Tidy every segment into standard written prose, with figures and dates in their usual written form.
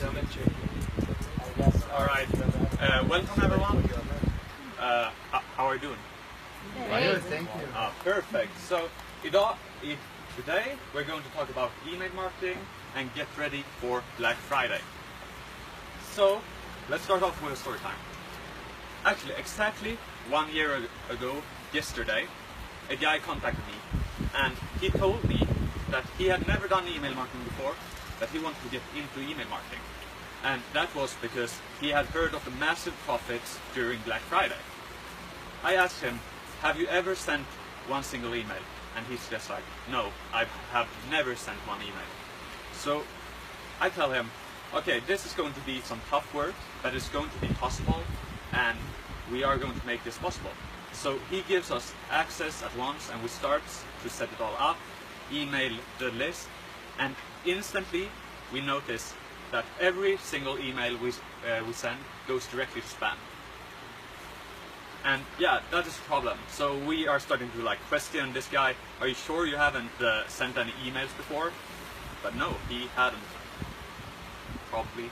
All right. Welcome everyone. How are you doing? Great. Thank you. Perfect. So today we're going to talk about email marketing and get ready for Black Friday. So let's start off with a story time. Actually, exactly 1 year ago, yesterday, a guy contacted me and he told me that he had never done email marketing before, that he wanted to get into email marketing. And that was because he had heard of the massive profits during Black Friday. I asked him, have you ever sent one single email? And he's just like, no, I have never sent one email. So I tell him, okay, this is going to be some tough work, but it's going to be possible, and we are going to make this possible. So he gives us access at once, and we start to set it all up, email the list, and instantly we notice that every single email we send goes directly to spam. And yeah, that is a problem. So we are starting to question this guy. Are you sure you haven't sent any emails before? But no, he hadn't. Probably.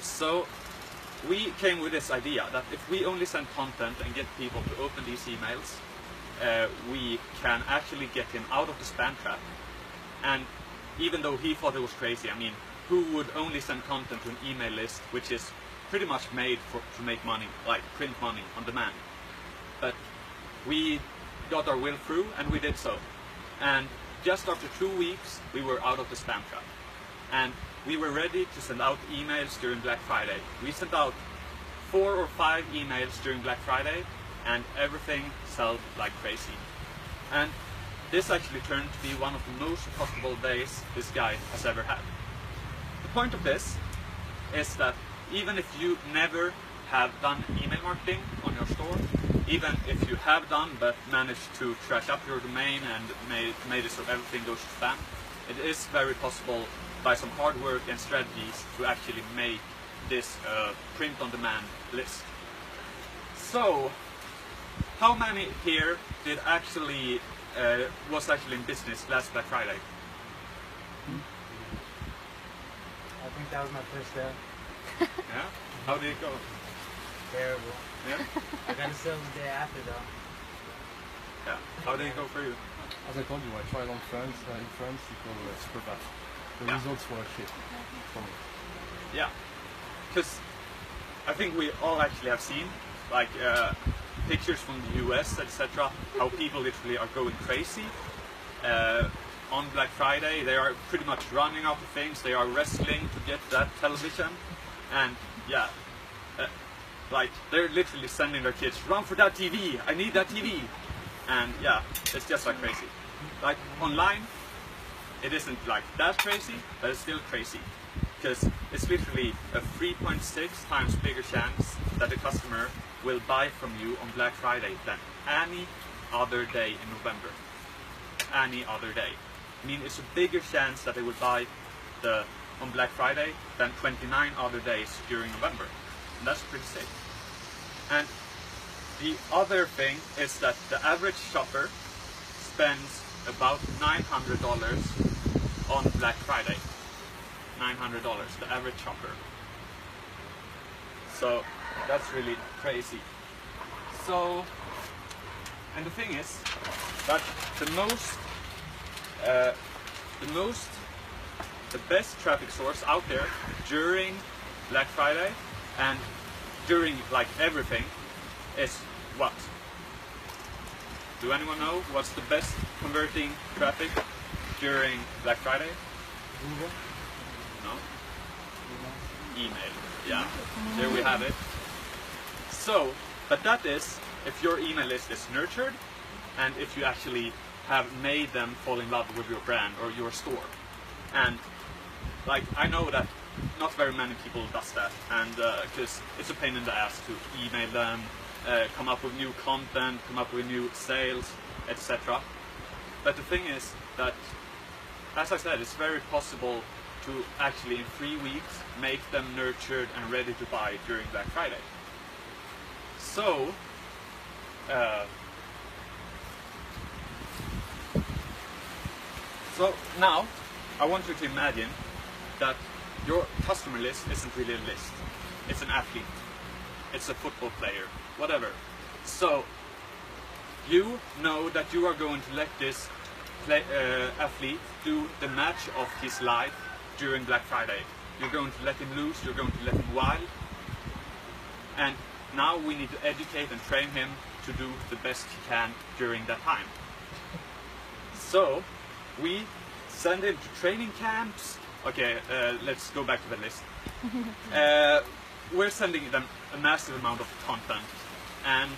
So we came with this idea that if we only send content and get people to open these emails, we can actually get him out of the spam trap. And even though he thought it was crazy, I mean, who would only send content to an email list which is pretty much made to make money, like print money on demand? But we got our will through and we did so. And just after 2 weeks, we were out of the spam trap. And we were ready to send out emails during Black Friday. We sent out 4 or 5 emails during Black Friday, and everything sold like crazy. And this actually turned to be one of the most profitable days this guy has ever had. The point of this is that even if you never have done email marketing on your store, even if you have done but managed to trash up your domain and made it so everything goes to spam, it is very possible by some hard work and strategies to actually make this print-on-demand list. So, how many here did actually was actually in business last Black Friday? I think that was my first day. Yeah? How did it go? Terrible. Yeah? I got a sale the day after though. Yeah. How did it go for you? As I told you, I tried on France. In France, it was super bad. The results were shit for me. Yeah. Because I think we all actually have seen pictures from the US, etc. How people literally are going crazy on Black Friday. They are pretty much running out of things. They are wrestling to get that television, and yeah, they're literally sending their kids, run for that TV. I need that TV, and yeah, it's just like crazy. Like online, it isn't like that crazy, but it's still crazy because it's literally a 3.6 times bigger chance that the customer will buy from you on Black Friday than any other day in November. Any other day. I mean, it's a bigger chance that they will buy on Black Friday than 29 other days during November. And that's pretty sick. And the other thing is that the average shopper spends about $900 on Black Friday. $900, the average shopper. So that's really crazy. So, and the thing is that the best traffic source out there during Black Friday and during everything is what? Do anyone know what's the best converting traffic during Black Friday? Google. No? Email. Yeah, there we have it. So, but that is if your email list is nurtured and if you actually have made them fall in love with your brand or your store. And I know that not very many people does that, and because it's a pain in the ass to email them, come up with new content, come up with new sales, etc. But the thing is that, as I said, it's very possible to actually in 3 weeks make them nurtured and ready to buy during Black Friday. So now I want you to imagine that your customer list isn't really a list. It's an athlete. It's a football player, whatever. So you know that you are going to let this athlete do the match of his life during Black Friday. You're going to let him loose, you're going to let him wild. And now we need to educate and train him to do the best he can during that time. So we send him to training camps. Okay, let's go back to the list. We're sending them a massive amount of content and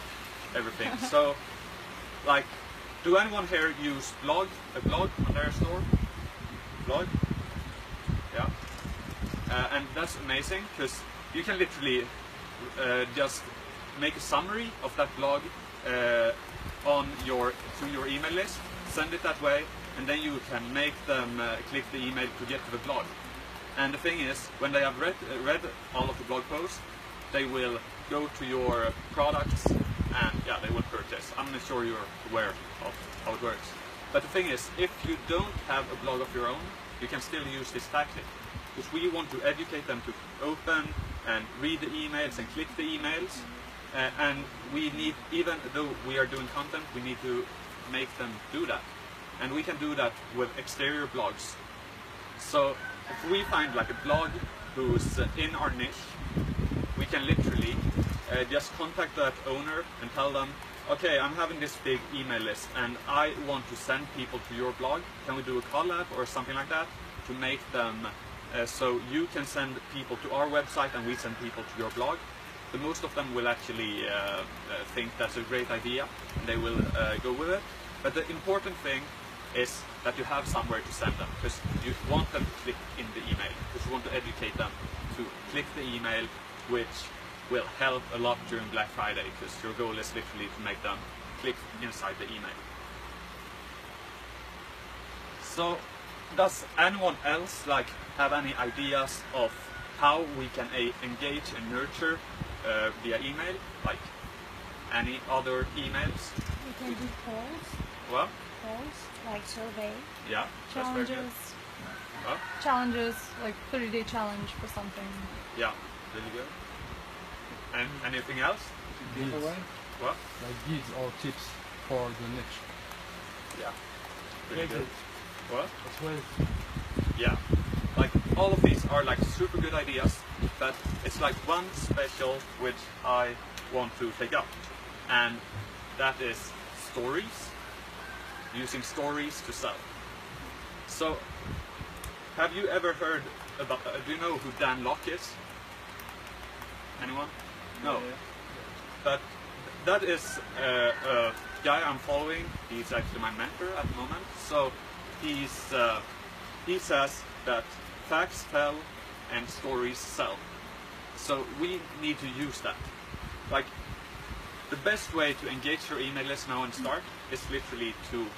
everything. So, like, do anyone here use a blog on their store? Blog? Yeah. And that's amazing because you can literally just make a summary of that blog through your email list, send it that way, and then you can make them click the email to get to the blog. And the thing is, when they have read all of the blog posts, they will go to your products and yeah, they will purchase. I'm not sure you're aware of how it works. But the thing is, if you don't have a blog of your own, you can still use this tactic. Because we want to educate them to open and read the emails and click the emails. And we need, even though we are doing content, we need to make them do that. And we can do that with exterior blogs. So if we find like a blog who's in our niche, we can literally just contact that owner and tell them, okay, I'm having this big email list and I want to send people to your blog. Can we do a collab or something like that to make them so you can send people to our website and we send people to your blog? The most of them will actually think that's a great idea and they will go with it. But the important thing is that you have somewhere to send them, because you want them to click in the email, because you want to educate them to click the email, which will help a lot during Black Friday, because your goal is literally to make them click inside the email. So, does anyone else have any ideas of how we can engage and nurture via email, like any other emails? We can do polls. Well, Polls, like survey. yeah, that's very good. Challenges. Well, Challenges, like 30-day challenge for something. yeah, really good. And anything else? Giveaway, What? like gives or tips for the niche. Yeah, really good. What? As well. Yeah, like all of these are like super good ideas, but it's like one special which I want to take up, and that is stories. Using stories to sell. So, have you ever heard about? Do you know who Dan Locke is? Anyone? No. But that is a guy I'm following. He's actually my mentor at the moment. So he says that facts tell and stories sell. So we need to use that. Like, the best way to engage your email list now and start is literally to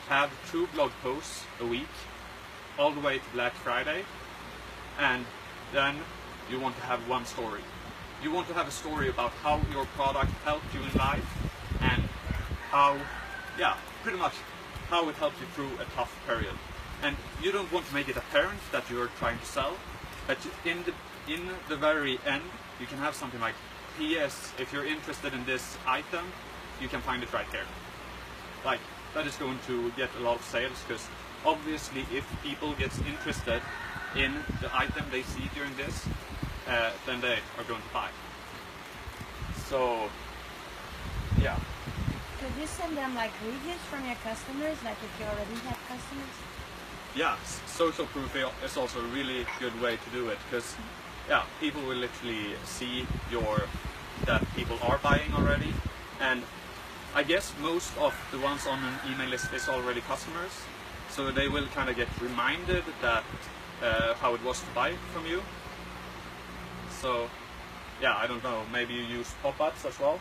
have 2 blog posts a week, all the way to Black Friday, and then you want to have 1 story. You want to have a story about how your product helped you in life, and how, yeah, pretty much how it helped you through a tough period. And you don't want to make it apparent that you're trying to sell, but in the very end, you can have something like, P.S. if you're interested in this item, you can find it right here. Like, that is going to get a lot of sales, because obviously if people get interested in the item they see during this, then they are going to buy. So, yeah. Could you send them like reviews from your customers, like if you already have customers? Yeah, social proof is also a really good way to do it, because yeah, people will literally see that people are buying already, and I guess most of the ones on an email list is already customers, so they will kind of get reminded that how it was to buy from you. So yeah, I don't know, maybe you use pop-ups as well.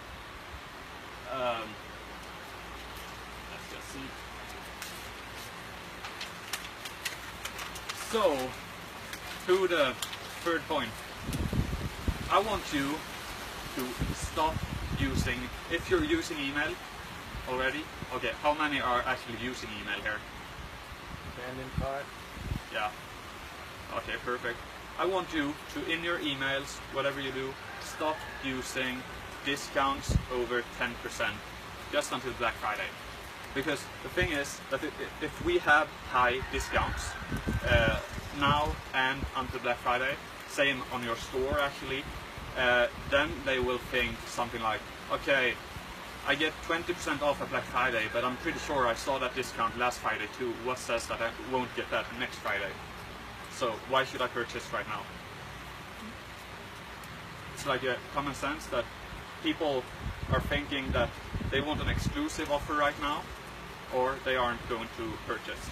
Let's just see. So, to the third point, I want you to stop using, if you're using email already, okay, how many are actually using email here? Abandoned cart. Yeah. Okay, perfect. I want you to, in your emails, whatever you do, stop using discounts over 10% just until Black Friday. Because the thing is that if we have high discounts now and until Black Friday, same on your store actually, then they will think something like, okay, I get 20% off at Black Friday, but I'm pretty sure I saw that discount last Friday too. What says that I won't get that next Friday? So why should I purchase right now? It's like a common sense that people are thinking that they want an exclusive offer right now, or they aren't going to purchase.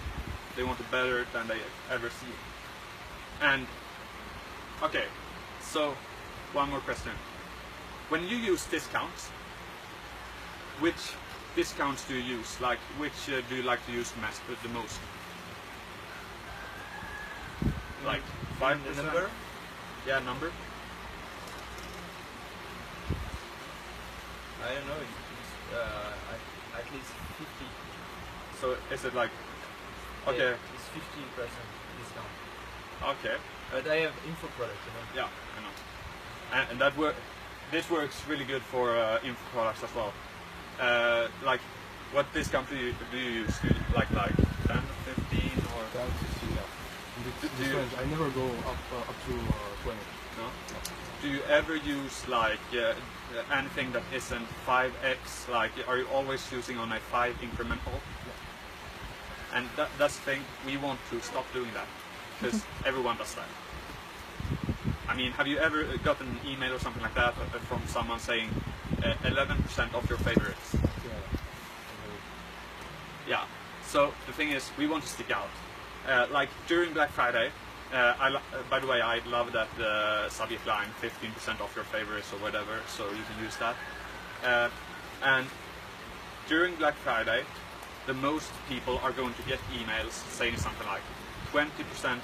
They want it better than they ever see. And okay, so one more question. When you use discounts, which discounts do you use? Like, which do you like to use the most? Like 5%? Number? Yeah, number. I don't know. It's, at least 50. So is it like, okay, Yeah, it's 15% discount. okay, But I have info products, you know. yeah, I know. And that this works really good for info products as well. Like, what discount do you use? Do you like 10, 15, or? Down to see, yeah. And Do you- depends. I never go up to 20. No? Do you ever use like anything that isn't 5x? Like, are you always using on a 5 incremental? And that's the thing, we want to stop doing that, because everyone does that. I mean, have you ever gotten an email or something like that from someone saying 11% off your favorites? Yeah. Yeah. So the thing is, we want to stick out. Like during Black Friday, by the way, I love that subject line, 15% off your favorites or whatever, so you can use that. And during Black Friday, the most people are going to get emails saying something like 20%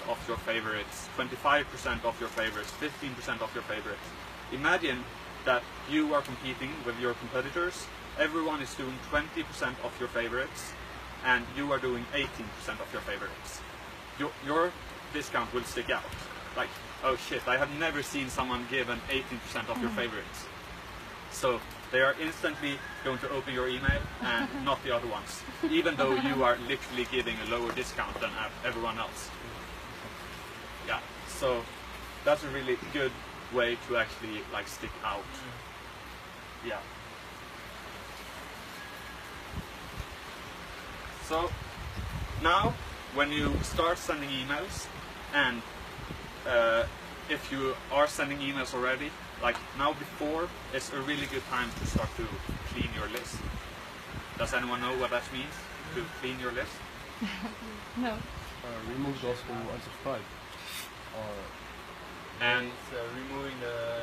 off your favorites, 25% off your favorites, 15% off your favorites. Imagine that you are competing with your competitors. Everyone is doing 20% off your favorites, and you are doing 18% off your favorites. Your discount will stick out. Like, oh shit, I have never seen someone give an 18% off your favorites. So they are instantly going to open your email and not the other ones, even though you are literally giving a lower discount than everyone else. Yeah, so that's a really good way to actually like stick out. Yeah. So now when you start sending emails, and if you are sending emails already, like now before, it's a really good time to start to clean your list. Does anyone know what that means, to clean your list? No. Remove those who unsubscribe. Or And It's removing the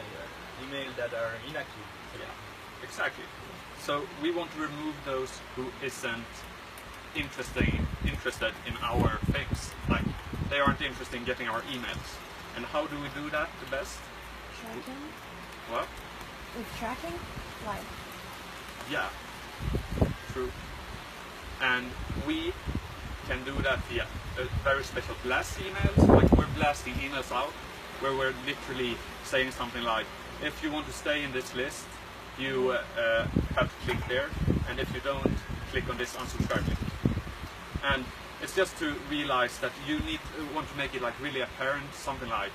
email that are inactive. yeah, exactly. So we want to remove those who isn't interested in our things. Like, they aren't interested in getting our emails. And how do we do that the best? Tracking? What? With tracking? Like, Yeah, true. And we can do that via a very special blast emails. Like, we're blasting emails out where we're literally saying something like, if you want to stay in this list, you have to click there, and if you don't, click on this unsubscribe link. And it's just to realize that you want to make it like really apparent, something like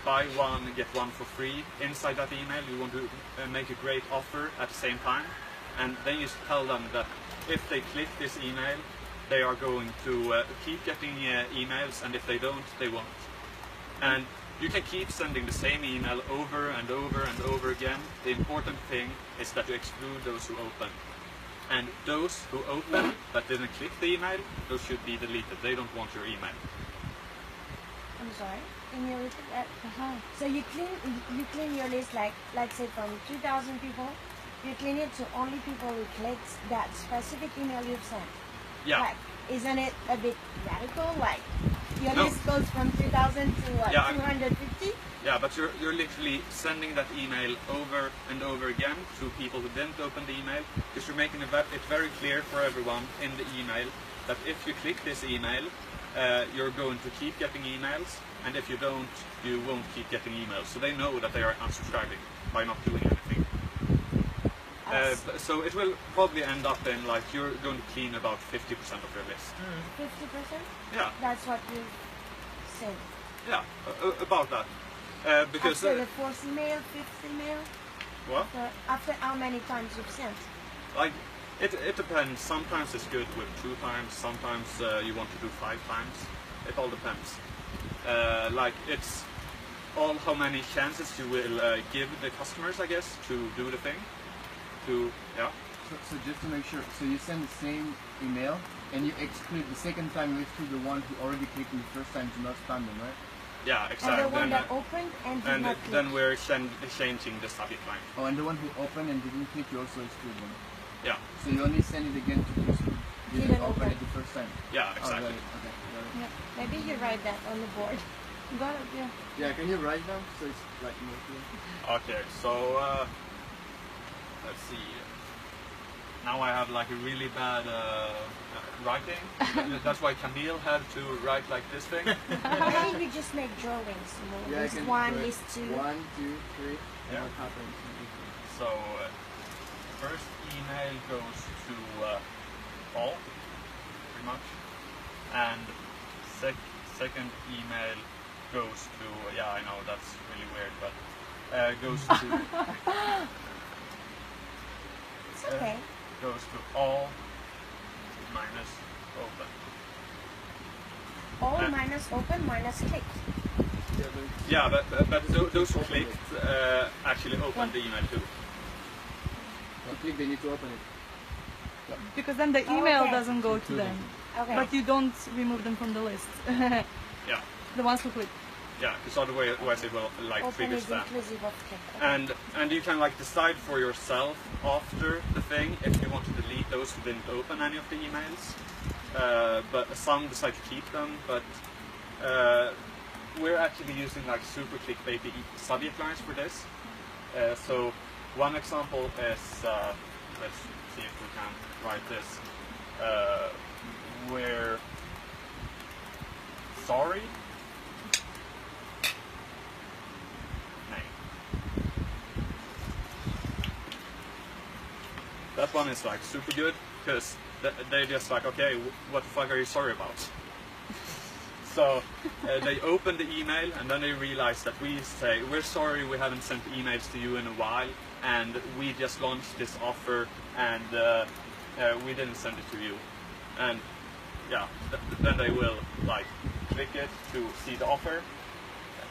buy one get one for free. Inside that email you want to make a great offer at the same time, and then you tell them that if they click this email, they are going to keep getting emails, and if they don't, they won't. And you can keep sending the same email over and over and over again. The important thing is that you exclude those who open. And those who open but didn't click the email, those should be deleted. They don't want your email. I'm sorry. Can you repeat that? Uh-huh. So you clean your list, like, let's say from 2,000 people, you clean it to only people who clicked that specific email you've sent. Yeah. Like, isn't it a bit radical? Like, your No. list goes from 2,000 to what, Yeah, 250? Yeah, but you're literally sending that email over and over again to people who didn't open the email, because you're making it very clear for everyone in the email that if you click this email, you're going to keep getting emails, and if you don't, you won't keep getting emails. So they know that they are unsubscribing by not doing anything. So it will probably end up in like you're going to clean about 50% of your list. 50%? Yeah, That's what you said. yeah, about that. Because After the fourth email, fifth email? what? After how many times you've sent? Like it depends. Sometimes it's good with 2 times. Sometimes you want to do 5 times. It all depends. Like it's all how many chances you will give the customers, I guess, to do the thing. Yeah. So just to make sure, so you send the same email and you exclude the second time, you exclude the one who already clicked in the first time to not spam them, right? Yeah, And exactly. the one that opened and did And not then click. we're changing the subject line. Oh, and the one who opened and didn't click, you also exclude them. Yeah, So you only send it again to those who didn't Didn't open open. it the first time. yeah, Oh, got exactly. it. Okay, got it. Yeah. Maybe you write that on the board. Got it, yeah. Yeah, can you write down so it's like more clear? Okay, so let's see. Now I have like a really bad writing. That's why Camille had to write like this thing. Maybe we just make drawings. You know, Yeah, I list can one, do it. list two. 1, 2, 3. Yeah. What happens? So first email goes to all, pretty much, and second email goes to I know that's really weird, but goes to It's okay. goes to all minus open. All minus open minus click. Yeah, but Yeah, but those who clicked actually opened the email too. you click, they need to open it. Because then the email Okay. doesn't go to them. Okay. But you don't remove them from the list. Yeah, The ones who click. yeah, because otherwise it will like open trigger is spam. inclusive of click. Okay. And you can like decide for yourself after the thing if you want to delete those who didn't open any of the emails. But some decide to keep them. But we're actually using like super clickbaity subject lines for this. So one example is let's see if we can write this. Where sorry. Nej. That one is like super good because they're just like, okay, what the fuck are you sorry about? So they open the email and then they realize that we say, we're sorry we haven't sent emails to you in a while and we just launched this offer and we didn't send it to you. And yeah, then they will like click it to see the offer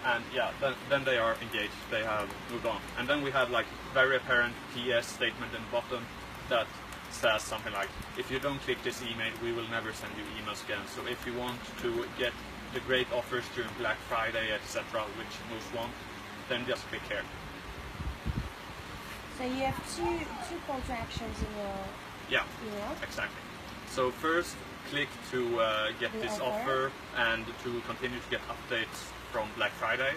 and yeah, then they are engaged, they have moved on. And then we have like very apparent PS statement in the bottom that says something like, if you don't click this email, we will never send you emails again. So if you want to get the great offers during Black Friday, etc., which most want, then just click here. So you have two call to actions in your Yeah, email. exactly. So first, click to get The this offer. offer and to continue to get updates from Black Friday.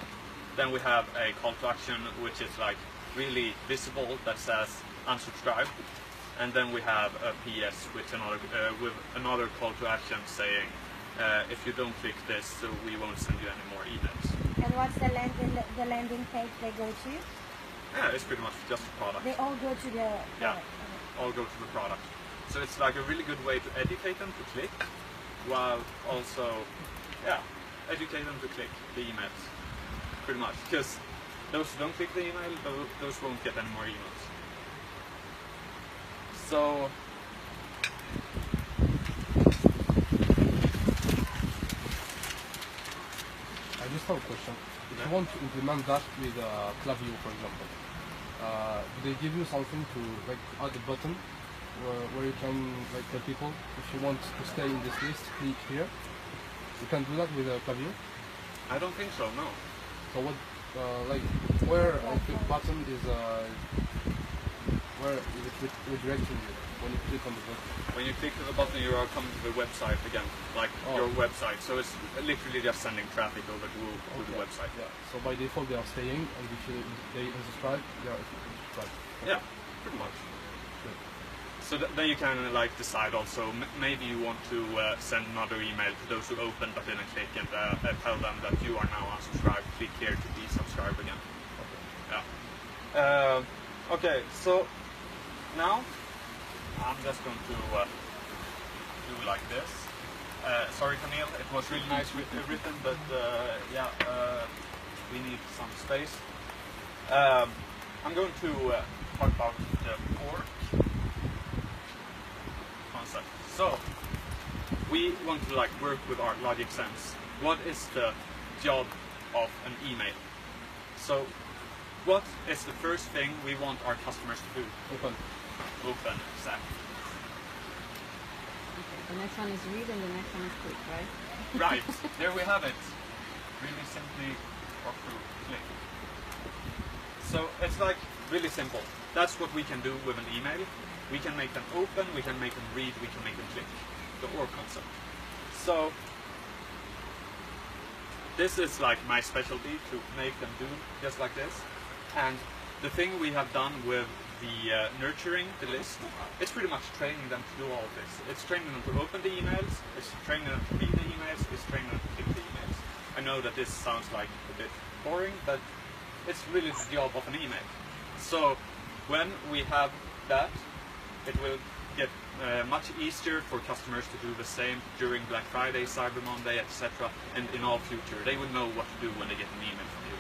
Then we have a call to action, which is like really visible that says unsubscribe. And then we have a PS with another call to action saying, if you don't click this, we won't send you any more emails. And what's the landing page they go to? Yeah, it's pretty much just a product. They all go to the Yeah. product. Okay. All go to the product. So it's like a really good way to educate them to click, while also, yeah, educate them to click the emails, pretty much. Because those who don't click the email, those won't get any more emails. So, I just have a question. If you want to implement that with Klaviyo, for example, do they give you something to like add a button where you can like tell people if you want to stay in this list, click here. You can do that with Klaviyo. I don't think so, no. So what, like, where a click button is, where is it redirecting you when you click on the button? When you click to the button, you are coming to the website again, like Oh. your website. So it's literally just sending traffic over to the Okay. website. Yeah. So by default they are staying, and if they unsubscribe, they are subscribed. Yeah, pretty much. So then you can like decide also. Maybe you want to send another email to those who opened but didn't click, and tell them that you are now unsubscribed. Click here to be subscribed again. Yeah. Okay. So now I'm just going to do like this. Sorry, Camille. It was really nice written, but yeah, we need some space. I'm going to talk about the fork concept. So we want to like work with our logic sense. What is the job of an email? So what is the first thing we want our customers to do? Open. Open, exactly. Okay, the next one is read and the next one is click, right? Right, there we have it. Really simply or through click. So it's like really simple. That's what we can do with an email. We can make them open, we can make them read, we can make them click. The OR concept. So this is like my specialty, to make them do just like this. And the thing we have done with the nurturing the list, it's pretty much training them to do all of this. It's training them to open the emails, it's training them to read the emails, it's training them to click the emails. I know that this sounds like a bit boring, but it's really the job of an email. So when we have that, it will get much easier for customers to do the same during Black Friday, Cyber Monday, etc. And in all future. They will know what to do when they get an email from you.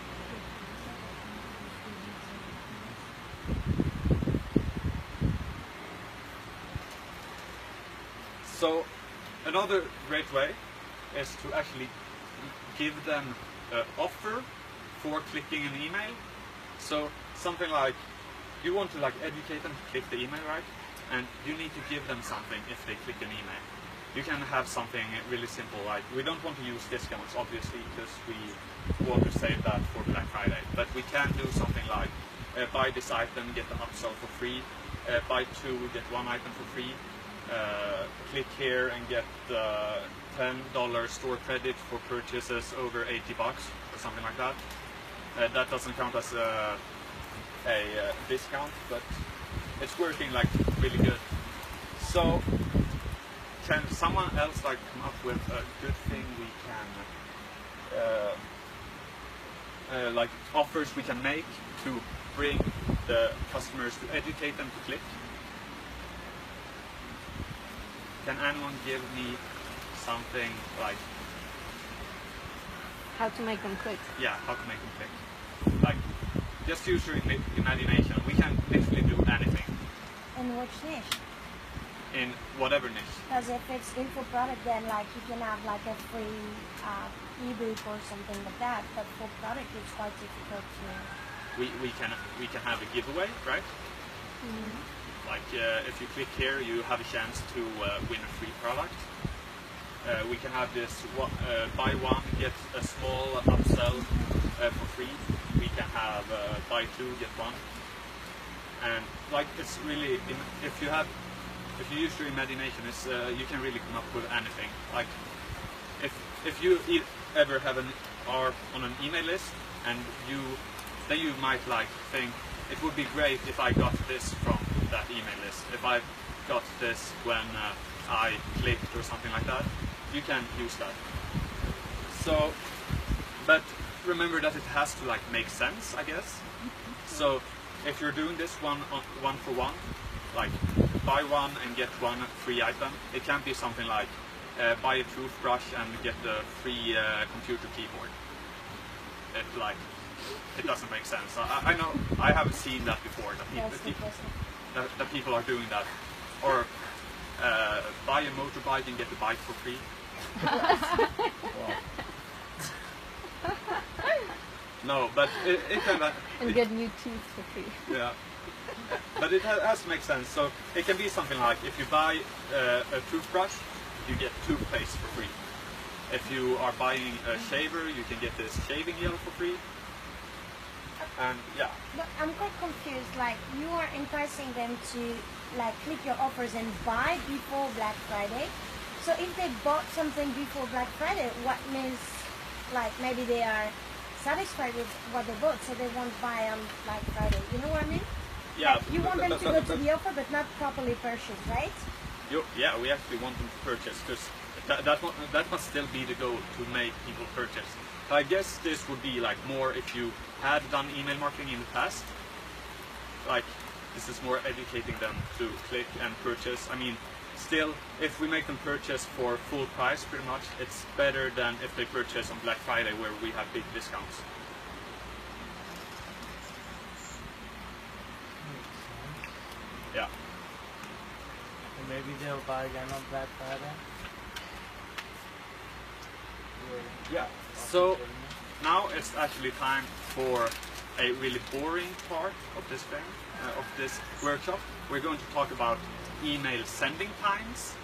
So another great way is to actually give them an offer for clicking an email. So something like, you want to like educate them to click the email, right? And you need to give them something if they click an email. You can have something really simple, like we don't want to use discounts obviously because we want to save that for Black Friday. But we can do something like buy this item, get the upsell for free. Buy two, get one item for free. Click here and get $10 store credit for purchases over $80 or something like that. That doesn't count as a discount, but it's working like really good. So can someone else like come up with a good thing we can like offers we can make to bring the customers, to educate them to click? Can anyone give me something like, How to make them click. yeah, how to make them click? Like, just use your imagination. We can literally do anything And which niche? in whatever niche. Because if it's info product, then like you can have like a free ebook or something like that. But for product, it's quite difficult to. We can have a giveaway, right? Like if you click here, you have a chance to win a free product. We can have this buy one get a small upsell for free. We can have buy two get one, and like it's really if you use your imagination, it's you can really come up with anything. Like if you ever have are on an email list and then you might like think it would be great if I got this from that email list. If I got this when I clicked or something like that, you can use that. So, but remember that it has to like make sense, I guess. So if you're doing this one for one, like buy one and get one free item, it can't be something like buy a toothbrush and get the free computer keyboard. It doesn't make sense. I know I haven't seen that before. That people are doing that, or buy a motorbike and get the bike for free. No, but it can. And get new teeth for free. Yeah, but it has to make sense. So it can be something like if you buy a toothbrush, you get toothpaste for free. If you are buying a shaver, you can get this shaving gel for free. And yeah. But I'm quite confused. Like you are encouraging them to like click your offers and buy before Black Friday. So if they bought something before Black Friday, what means like maybe they are satisfied with what they bought, so they won't buy on Black Friday. You know what I mean? Yeah, Like, you want them to go to the offer but not properly purchase, right? Yeah, we actually want them to purchase because that must still be the goal, to make people purchase. I guess this would be like more if you had done email marketing in the past. Like, this is more educating them to click and purchase. I mean, still, if we make them purchase for full price, pretty much, it's better than if they purchase on Black Friday where we have big discounts. Yeah. And maybe they'll buy again on Black Friday. Yeah. So now it's actually time for a really boring part of this thing, of this workshop. We're going to talk about email sending times,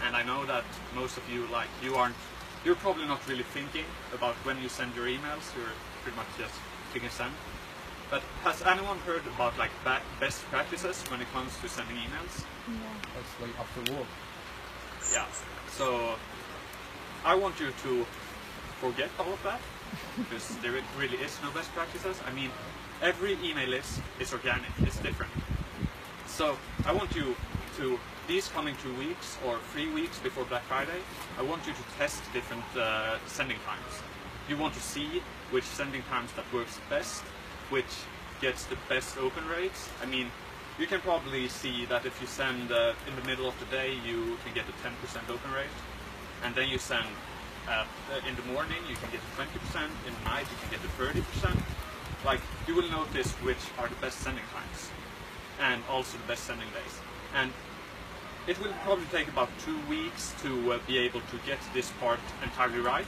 and I know that most of you, like, you're probably not really thinking about when you send your emails. You're pretty much just clicking send. But has anyone heard about like best practices when it comes to sending emails? That's like after work. Yeah. So I want you to forget all of that because there really is no best practices. I mean, every email is organic. It's different. So I want you to, these coming 2 weeks or 3 weeks before Black Friday, I want you to test different sending times. You want to see which sending times that works best, which gets the best open rates. I mean, you can probably see that if you send in the middle of the day, you can get a 10% open rate, and then you send in the morning, you can get a 20%, in the night you can get a 30%. Like, you will notice which are the best sending times, and also the best sending days. And it will probably take about 2 weeks to be able to get this part entirely right.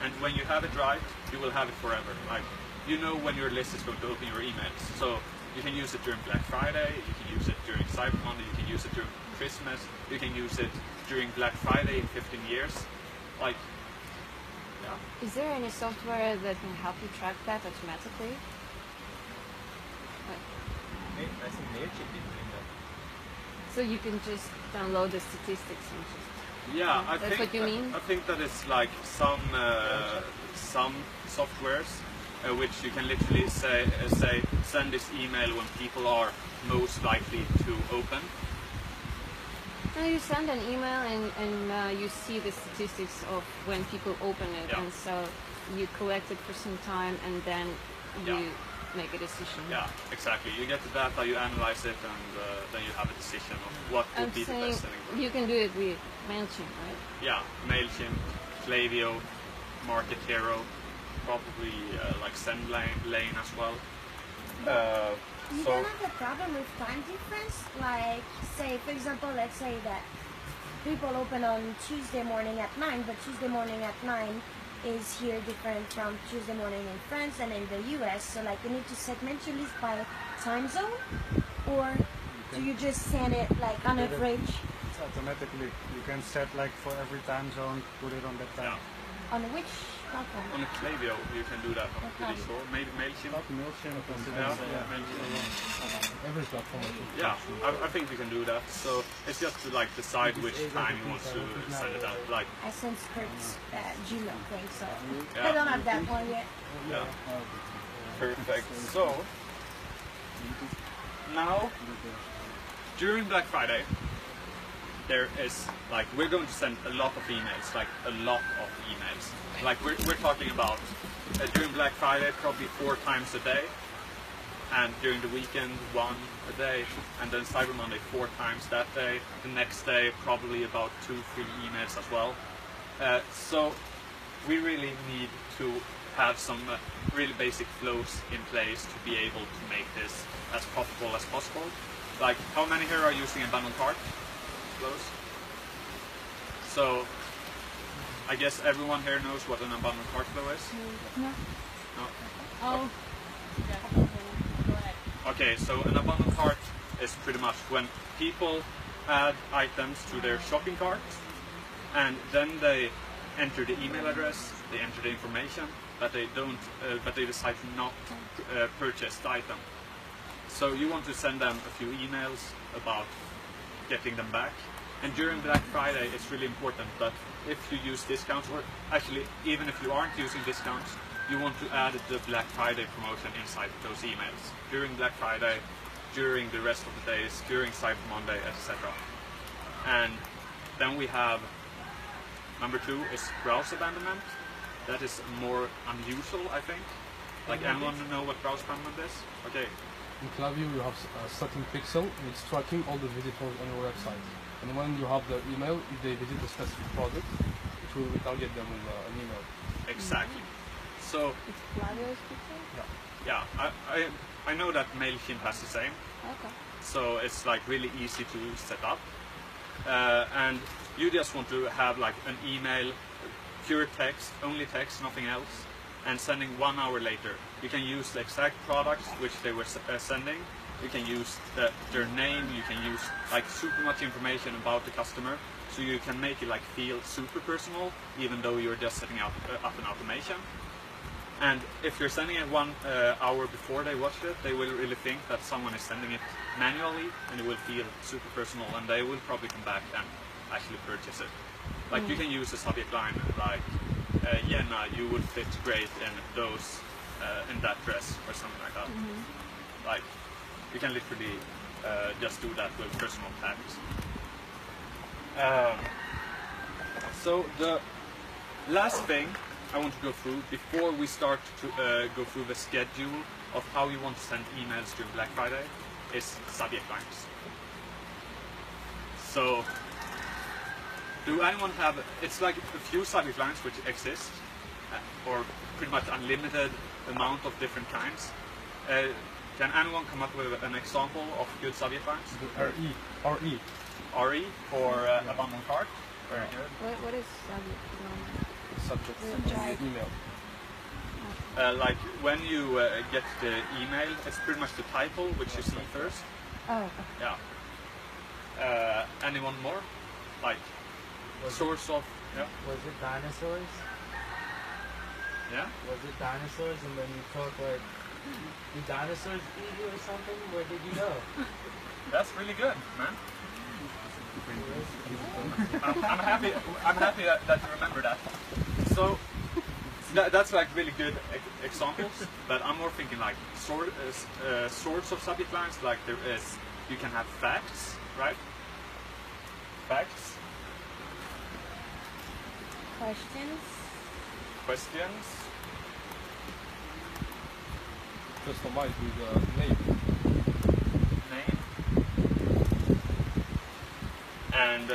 And when you have it right, you will have it forever. Like, you know when your list is going to open your emails. So you can use it during Black Friday, you can use it during Cyber Monday, you can use it during Christmas, you can use it during Black Friday in 15 years. Like, yeah. Is there any software that can help you track that automatically? I think Mailchimp is doing that. So you can just download the statistics and just... Yeah, I That's think what you mean? I think that it's like some softwares which you can literally say send this email when people are most likely to open. No, you send an email and you see the statistics of when people open it, Yeah. and so you collect it for some time, and then you Yeah. make a decision. Yeah, exactly. You get the data, you analyze it, and then you have a decision of what would I'm be the saying best selling. you can do it with Mailchimp, right? Yeah, Mailchimp, Klaviyo, Market Hero, probably like SendLane as well. You So don't have a problem with time difference? Like, say, for example, let's say that people open on Tuesday morning at 9, but Tuesday morning at 9 is here different from Tuesday morning in France and in the US. So, like, you need to segment your list by time zone? Or do you just send it, like, on average? It's automatically. You can set like for every time zone, put it on that time. On which platform? on a Klaviyo you can do that, I'm pretty Okay. sure. Maybe Mailchimp. Not Mailchimp and Yeah, Mailchimp. Every platform. I think. Yeah, I think we can do that. So it's just to like decide which time you want to send it out. Like, I sent Kurt's Gmail thing, so Yeah. I don't have that one yet. yeah, perfect. So now during Black Friday, there is like we're going to send a lot of emails, like a lot of emails. Like we're talking about during Black Friday probably 4 times a day, and during the weekend 1 a day, and then Cyber Monday 4 times that day. The next day probably about 2-3 emails as well. So we really need to have some really basic flows in place to be able to make this as profitable as possible. Like, how many here are using abandoned cart flows? So I guess everyone here knows what an abandoned cart flow is? No. No? Oh, Okay, so an abandoned cart is pretty much when people add items to their shopping cart, and then they enter the email address, they enter the information, but they don't, but they decide to not purchase the item. So you want to send them a few emails about getting them back. And during Black Friday, it's really important that if you use discounts, or actually even if you aren't using discounts, you want to add the Black Friday promotion inside those emails. During Black Friday, during the rest of the days, during Cyber Monday, etc. And then we have number 2 is browse abandonment. That is more unusual, I think. Like, anyone know what browse abandonment is? Okay. In Klaviyo, you have a certain pixel, and it's tracking all the visitors on your website. And when you have the email, if they visit a specific product, it will retarget them with an email. Exactly. So, It's Klaviyo's pixel? yeah, I know that MailChimp has the same. Okay. So it's like really easy to set up. And you just want to have like an email, pure text, only text, nothing else, and sending 1 hour later. You can use the exact products which they were sending. You can use their name. You can use like super much information about the customer, so you can make it like feel super personal, even though you're just setting up an automation. And if you're sending it 1 hour before they watch it, they will really think that someone is sending it manually, and it will feel super personal, and they will probably come back and actually purchase it. Like you can use a subject line like, Jenna, you would fit great in those, in that dress, or something like that. Like, you can literally just do that with personal tags. So the last thing I want to go through before we start to go through the schedule of how you want to send emails during Black Friday is subject lines. So, do anyone have, it's like a few subject lines which exist, or pretty much unlimited amount of different kinds. Can anyone come up with an example of good subject lines? RE. RE for abandoned cart. Very good. What is Subject Right. email. Like when you get the email, it's pretty much the title which you see first. Oh, Yeah. Anyone more? Like source of, yeah. Was it dinosaurs? Yeah. Was it dinosaurs? And then you talk like, did dinosaurs eat you or something? Where did you go? That's really good, man. I'm happy that you remember that. So that's like really good examples. But I'm more thinking like sorts of subject lines. Like there is, you can have facts, right? Facts, questions, Customized with a name. name. And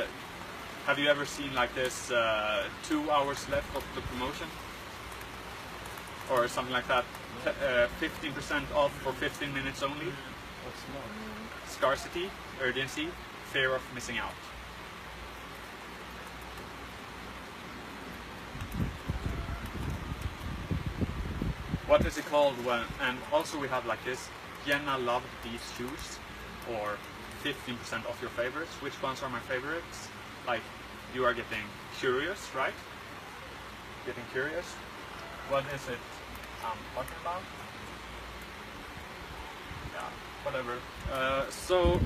have you ever seen like this 2 hours left of the promotion? Or something like that. 15% off for 15 minutes only. That's smart. Scarcity, urgency, fear of missing out. What is it called when, and also we have like this, Jenna loved these shoes, or 15% off your favorites. Which ones are my favorites? Like, you are getting curious, right? Getting curious. What is it I'm talking about? Yeah, whatever. So,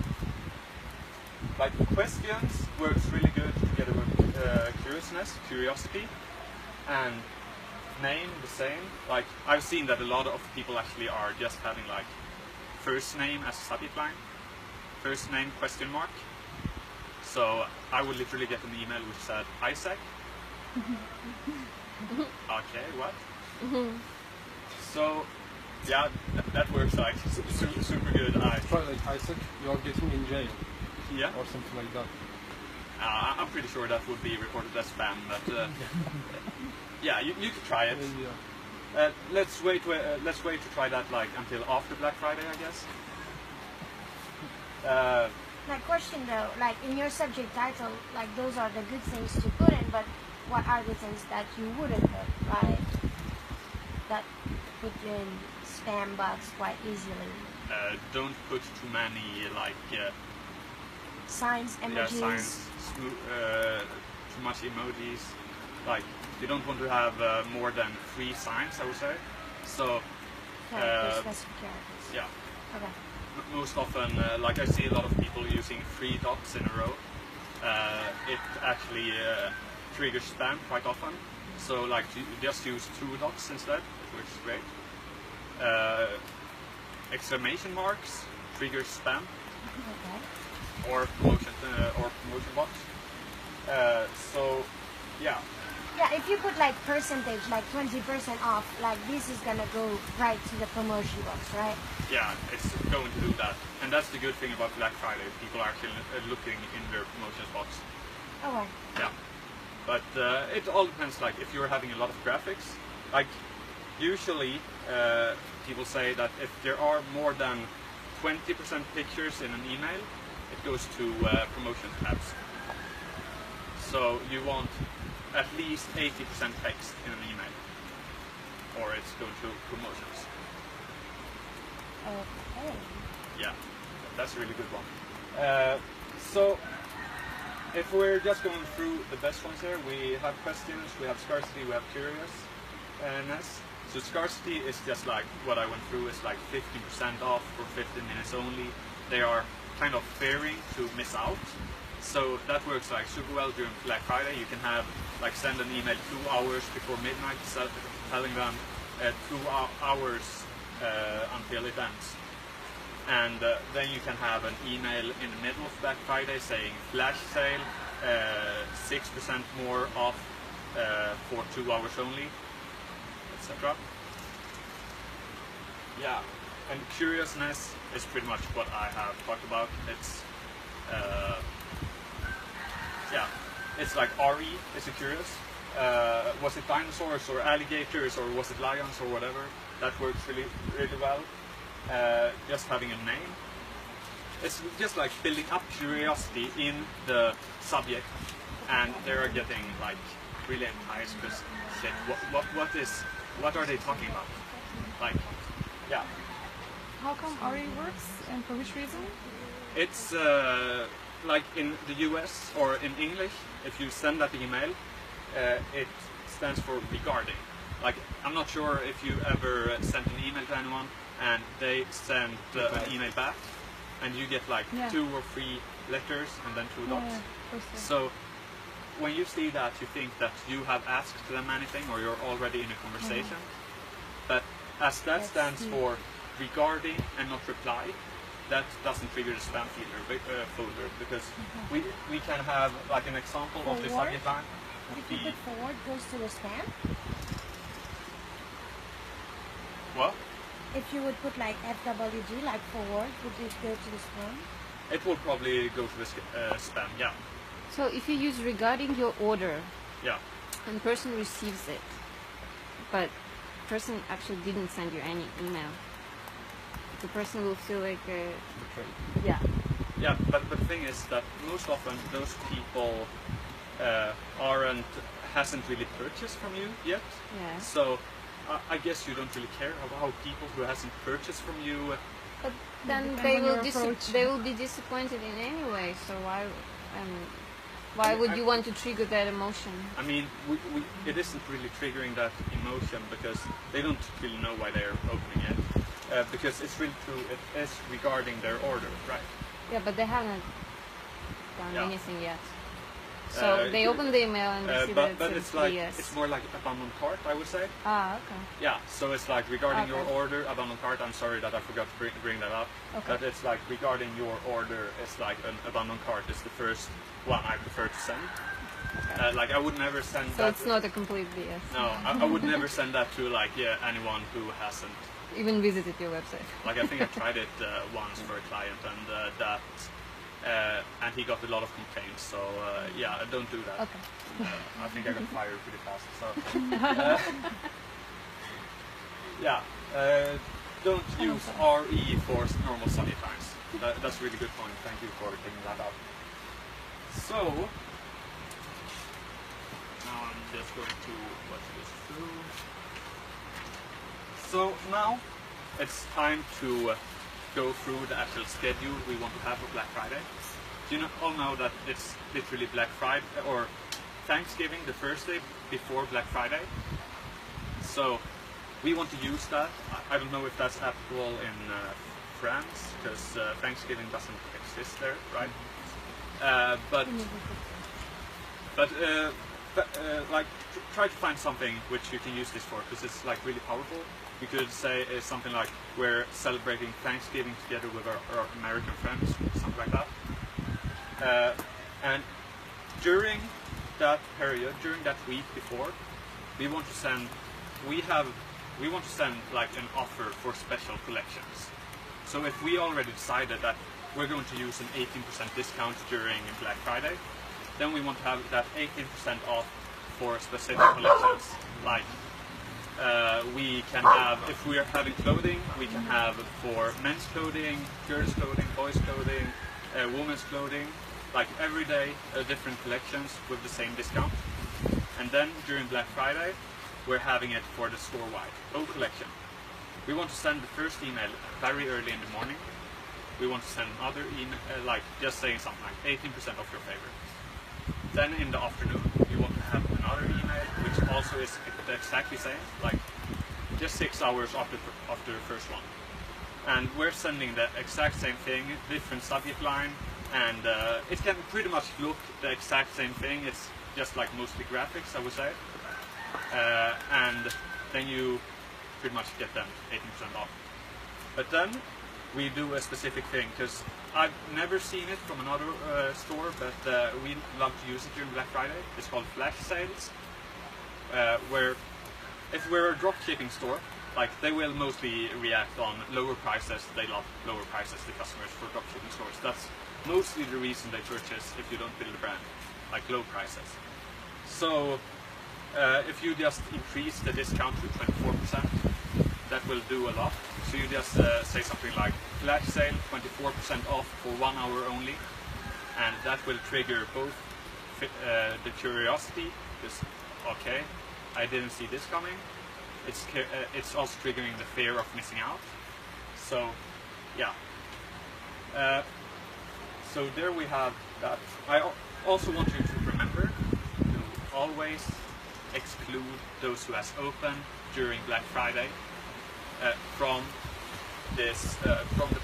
like questions works really good together with curiosity, and name the same. Like I've seen that a lot of people actually are just having like first name as a subject line, first name question mark. So I would literally get an email which said Isaac. Okay, what? So yeah, that works like super good. Try like Isaac, you're getting in jail Yeah, or something like that. I'm pretty sure that would be reported as spam, but yeah, you could try it. Yeah. Let's wait to try that like until after Black Friday, I guess. my question though, like in your subject title, like those are the good things to put in, but what are the things that you wouldn't put, like that put you in spam box quite easily? Don't put too many like Signs, emojis. signs, too much emojis. Like you don't want to have more than 3 signs, I would say. So Characters, specific characters. yeah. Okay. Most often, like I see a lot of people using 3 dots in a row. It actually triggers spam quite often. So like just use 2 dots instead, which is great. Exclamation marks, trigger spam Okay. or promotion box. So yeah, Yeah, if you put like percentage, like 20% off, like this is gonna go right to the promotion box, right? yeah, it's going to do that, and that's the good thing about Black Friday. People are actually looking in their promotions box. Oh, well. Yeah, but it all depends. Like if you're having a lot of graphics, like usually people say that if there are more than 20% pictures in an email, it goes to promotion tabs. So you want at least 80% text in an email, or it's going to promotions. Okay. Yeah, that's a really good one. So if we're just going through the best ones here, we have questions, we have scarcity, we have curiousness. So scarcity is just like what I went through, is like 50% off for 15 minutes only. They are kind of fearing to miss out. So that works like super well during Black Friday. You can have like send an email 2 hours before midnight telling them 2 hours until it ends. And then you can have an email in the middle of Black Friday saying flash sale, 6% more off for 2 hours only, etc. Yeah, and curiousness is pretty much what I have talked about. It's yeah, it's like RE is a curious. Was it dinosaurs or alligators or was it lions or whatever? That works really well. Just having a name. It's just like building up curiosity in the subject, and they're getting like really enticed because shit, what are they talking about? Like, yeah. How come RE works and for which reason? It's like in the US or in English, if you send that email, it stands for regarding. Like, I'm not sure if you ever sent an email to anyone and they send an email back and you get like 2 or 3 letters and then 2 dots. So when you see that, you think that you have asked them anything or you're already in a conversation. But as that stands for regarding and not reply, that doesn't trigger the spam folder because we can have like an example of the subject line. If you put forward, goes to the spam. What? If you would put like FWG, like forward, would it go to the spam? It will probably go to the spam, yeah. So if you use regarding your order, Yeah. and person receives it, but person actually didn't send you any email, the person will feel like yeah. Yeah, but the thing is that most often those people hasn't really purchased from you yet. Yeah. So I guess you don't really care about people who hasn't purchased from you. But then Depends they on will your approach. they will be disappointed in any way. So why would you want to trigger that emotion? I mean, it isn't really triggering that emotion because they don't really know why they're opening it. Because it's really true, it is regarding their order, right? Yeah, but they haven't done Yeah. anything yet. So they open the email and they see that but it's it's like yes. it's more like abandoned cart, I would say. Ah, okay. Yeah, so it's like regarding your Okay. order, abandoned cart. I'm sorry that I forgot to bring that up. Okay. But it's like regarding your order, it's like an abandoned cart is the first one I prefer to send. Like I would never send So that. it's not a complete BS. No, I would never send that to like anyone who hasn't. Even visited your website. Like I think I tried it once for a client, and and he got a lot of complaints. So yeah, don't do that. Okay. I think I got fired pretty fast. So yeah, don't use RE for normal sunny times. That's a really good point. Thank you for taking that up. So now I'm just going to watch this through. So now it's time to go through the actual schedule we want to have for Black Friday. You all know that it's literally Black Friday or Thanksgiving, the Thursday before Black Friday. So we want to use that. I don't know if that's applicable in France because Thanksgiving doesn't exist there, right? Like try to find something which you can use this for because it's like really powerful. we could say is something like we're celebrating Thanksgiving together with our American friends, something like that. And during that period, during that week before, we want to send like an offer for special collections. So if we already decided that we're going to use an 18% discount during Black Friday, then we want to have that 18% off for specific collections. Like we can have, if we are having clothing, we can have for men's clothing, girls' clothing, boys' clothing, women's clothing, like every day different collections with the same discount. And then during Black Friday, we're having it for the store-wide whole collection. We want to send the first email very early in the morning. We want to send another email, like just saying something like 18% off your favorite. Then in the afternoon, we want to have another email, which also is the exactly same, like just 6 hours after the first one. And we're sending the exact same thing, different subject line, and it can pretty much look the exact same thing. It's just like mostly graphics, I would say. And then you pretty much get them 18% off. But then we do a specific thing, because I've never seen it from another store, but we love to use it during Black Friday. It's called flash sales, where if we're a dropshipping store, like they will mostly react on lower prices. They love lower prices, the customers for dropshipping stores. That's mostly the reason they purchase if you don't build a brand, like low prices. So if you just increase the discount to 24%, that will do a lot. So you just say something like flash sale 24% off for 1 hour only, and that will trigger both the curiosity, because okay, I didn't see this coming. It's also triggering the fear of missing out. So yeah. So there we have that. I also want you to remember to always exclude those who has opened during Black Friday from the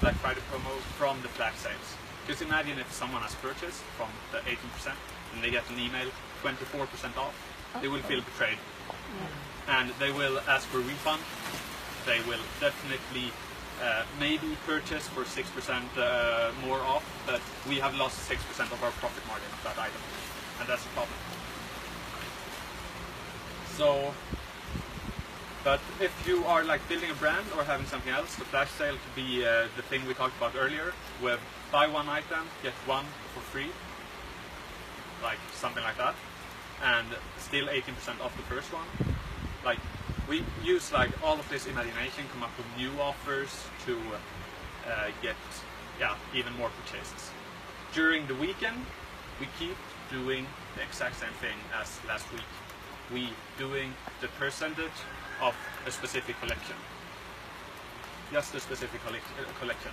Black Friday promo, from the flash sales. Just imagine if someone has purchased from the 18% and they get an email 24% off, they will feel betrayed. And they will ask for a refund. They will definitely maybe purchase for 6% more off, but we have lost 6% of our profit margin of that item, and that's a problem. So, but if you are like building a brand or having something else, the flash sale could be the thing we talked about earlier, with buy one item, get one for free, like something like that, and still 18% off the first one. Like we use like all of this imagination, come up with new offers to get even more purchases. During the weekend, we keep doing the exact same thing as last week. We doing the percentage of a specific collection, just a specific collection.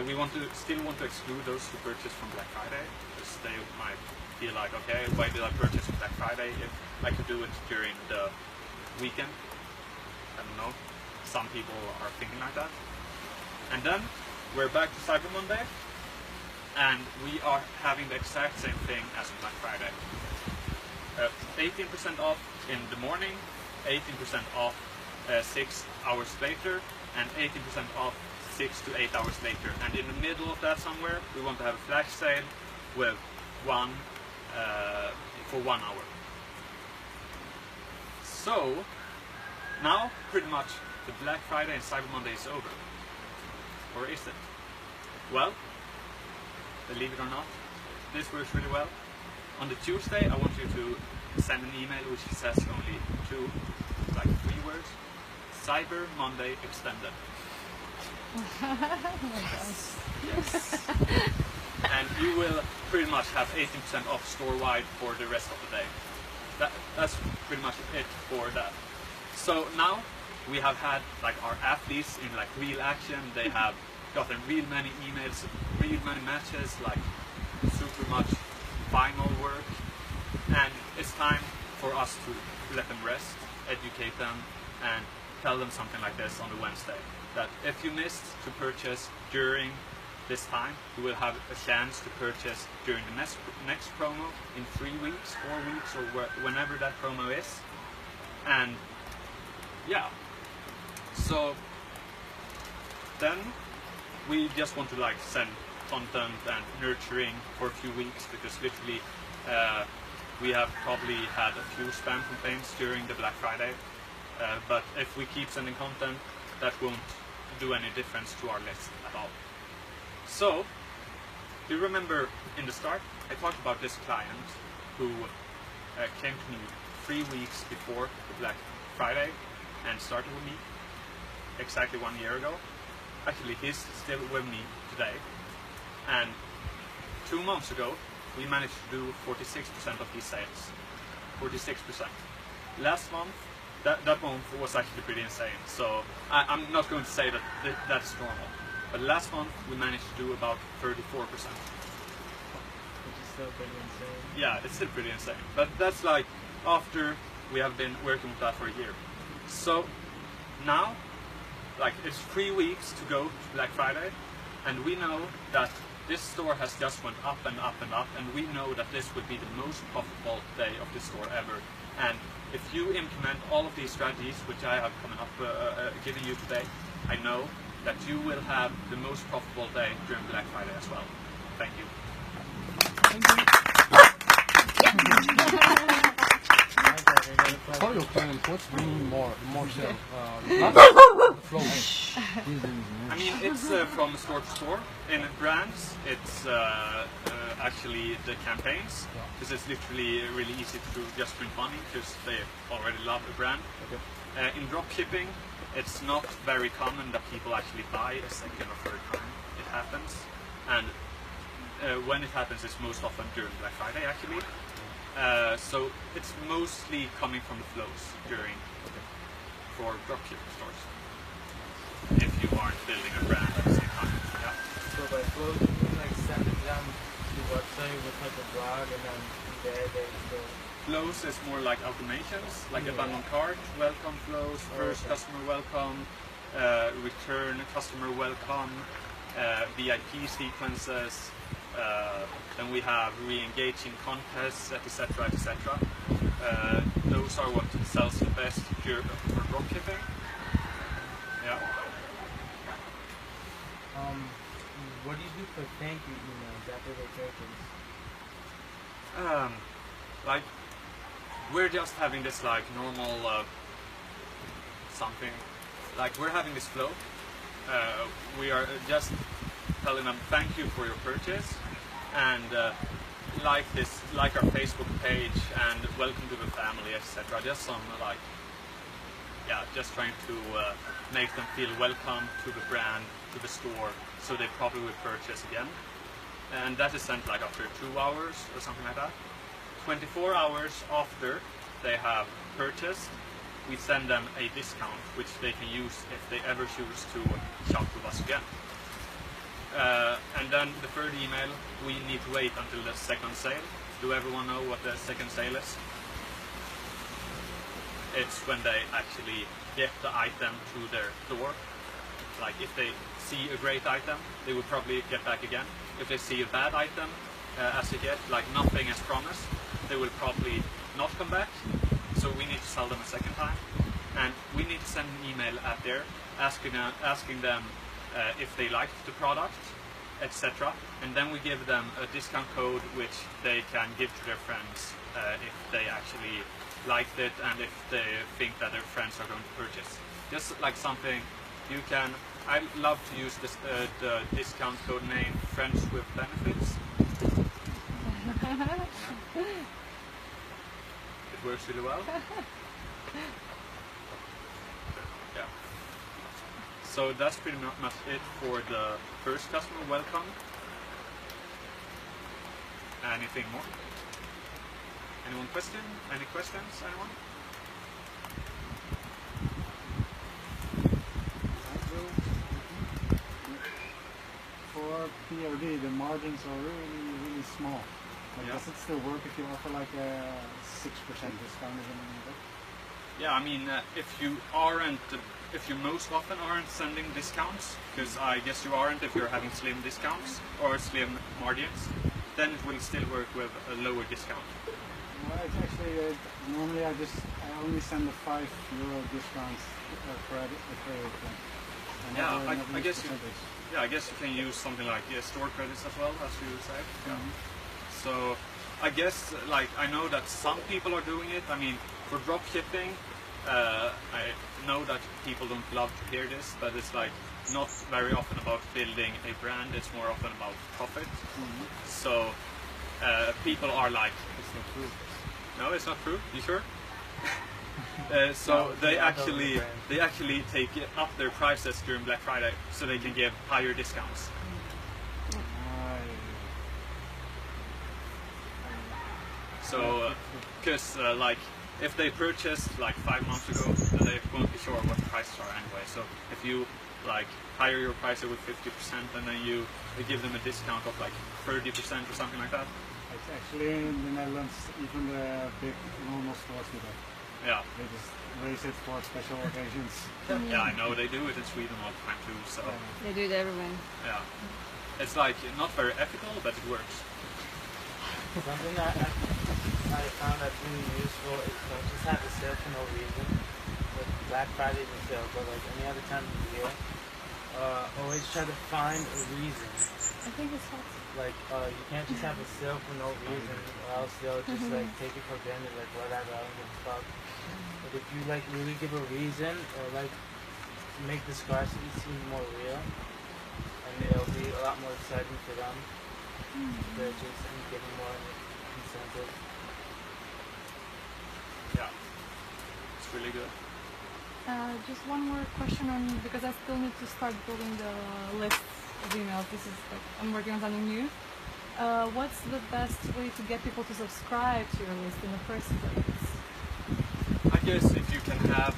We still want to exclude those who purchase from Black Friday, because they might feel like, okay, why did I purchase on Black Friday if I could do it during the weekend? I don't know. Some people are thinking like that. And then we're back to Cyber Monday, and we are having the exact same thing as on Black Friday. 18% off in the morning, 18% off 6 hours later, and 18% off 6 to 8 hours later. And in the middle of that somewhere, we want to have a flash sale with one for 1 hour. So now pretty much the Black Friday and Cyber Monday is over. Or is it? Well, believe it or not, this works really well. On the Tuesday, I want you to send an email which says only 3 words: Cyber Monday Extended. Yes. And you will pretty much have 18% off store-wide for the rest of the day. That's pretty much it for that. So now we have had like our athletes in like real action. They have gotten real many emails, real many matches, like super much final work, and it's time for us to let them rest, educate them, and tell them something like this on the Wednesday, that if you missed to purchase during this time, you will have a chance to purchase during the next promo in 3 weeks, 4 weeks, or whenever that promo is. And yeah, So then we just want to like send content and nurturing for a few weeks, because literally we have probably had a few spam complaints during the Black Friday, but if we keep sending content, that won't do any difference to our list at all. So, do you remember in the start I talked about this client who came to me 3 weeks before the Black Friday and started with me exactly 1 year ago? Actually, he's still with me today, and 2 months ago we managed to do 46% of these sales. 46%. Last month, that month was actually pretty insane, so I'm not going to say that that's normal, but last month we managed to do about 34%. Which is still pretty insane. Yeah, it's still pretty insane, but that's like after we have been working with that for a year. So now, like, it's 3 weeks to go to Black Friday, and we know that this store has just went up and up and up, and we know that this would be the most profitable day of the store ever. And if you implement all of these strategies, which I have coming up giving you today, I know that you will have the most profitable day during Black Friday as well. Thank you. Tell your clients what's bringing more sales. Flow. I mean, it's from store to store. In brands, it's actually the campaigns, because it's literally really easy to just print money because they already love the brand. Okay. In dropshipping, it's not very common that people actually buy a second or third time. It happens, and when it happens, it's most often during Black Friday actually. So it's mostly coming from the flows during for dropshipping stores. If you aren't building a brand at the same time. Yeah. So by flow, you mean like sending them to the website with like a blog, and then there they go. Flows is more like automations, like abandoned cart, welcome flows, first customer welcome, return customer welcome, VIP sequences. Then we have re-engaging contests, etc., etc. Those are what sells the best for dropshipping. Yeah. What do you do for thank you emails after they purchase? Like, we're just having this like normal something. Like, we're having this flow. We are just telling them thank you for your purchase, and like our Facebook page, and welcome to the family, etc. Just some like, yeah, just trying to make them feel welcome to the brand, to the store, so they probably will purchase again. And that is sent like after 2 hours or something like that. 24 hours after they have purchased, we send them a discount which they can use if they ever choose to shop with us again. And then the third email, we need to wait until the second sale. Do everyone know what the second sale is? It's when they actually get the item to their door. Like, if they see a great item, they will probably get back again. If they see a bad item, as they get, like nothing as promised, they will probably not come back. So we need to sell them a second time. And we need to send an email out there asking them if they liked the product, etc. And then we give them a discount code which they can give to their friends if they actually liked it and if they think that their friends are going to purchase. Just like something you can. I love to use this, the discount code name Friends with Benefits. It works really well. Yeah. So that's pretty much it for the first customer welcome. Anything more? Any questions? Anyone? For POD, the margins are really, really small. Like, Yeah. does it still work if you offer like a 6% discount or something like that? Yeah, I mean, if you most often aren't sending discounts, because I guess you aren't if you're having slim discounts or slim margins, then it will still work with a lower discount. Well, It's actually normally I only send the €5 discounts credit. Yeah, I guess I guess you can use something like store credits as well, as you said. Yeah. So I guess I know that some people are doing it. I mean, for drop shipping, I know that people don't love to hear this, but it's not very often about building a brand. It's more often about profit. So people are like, It's not true. no, it's not true. You sure? So they actually take up their prices during Black Friday, so they can give higher discounts. So, because if they purchased 5 months ago, then they won't be sure what the prices are anyway. So if you higher your price with 50%, and then you give them a discount of 30% or something like that. It's actually in the Netherlands, even the big normal stores do that. Yeah. They just raise it for special occasions. Yeah, I know they do it in Sweden all the time too. So They do it everywhere. yeah, it's not very ethical, but it works. Something that I found that's really useful is don't just have a sale for no reason. Like Black Friday is a sale, but any other time of the year, always try to find a reason. I think it's hot. You can't just have a sale for no reason, or else they'll just take it for granted, whatever, I don't give a fuck. But if you really give a reason, or make the scarcity seem more real, and it'll be a lot more exciting for them to purchase and give them more incentive. Yeah, it's really good. Just one more question because I still need to start building the list of emails. I'm working on something new. What's the best way to get people to subscribe to your list in the first place? I guess if you can have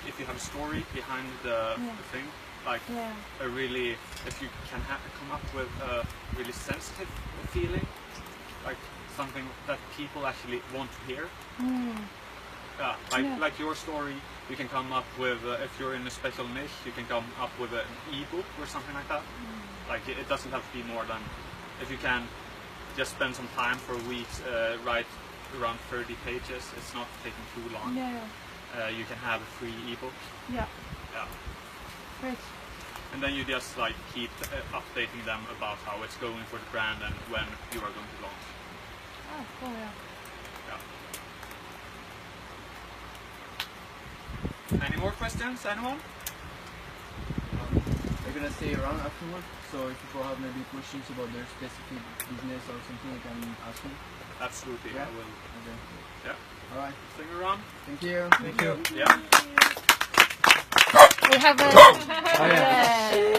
if you have a story behind the thing, if you can come up with a really sensitive feeling, something that people actually want to hear. Like your story, you can come up with, if you're in a special niche, you can come up with an ebook or something like that. It doesn't have to be more than, if you can just spend some time for a week, write around 30 pages, it's not taking too long. You can have a free ebook. Yeah. Great. And then you just keep updating them about how it's going for the brand and when you are going to launch. Oh, cool, yeah. Any more questions, anyone? They're gonna stay around afterward, so if people have maybe questions about their specific business or something, you can ask them. Absolutely, Yeah? I will. Okay. Yeah. Alright. Staying around. Thank you. Yeah. We have a... Oh, yeah. Yeah.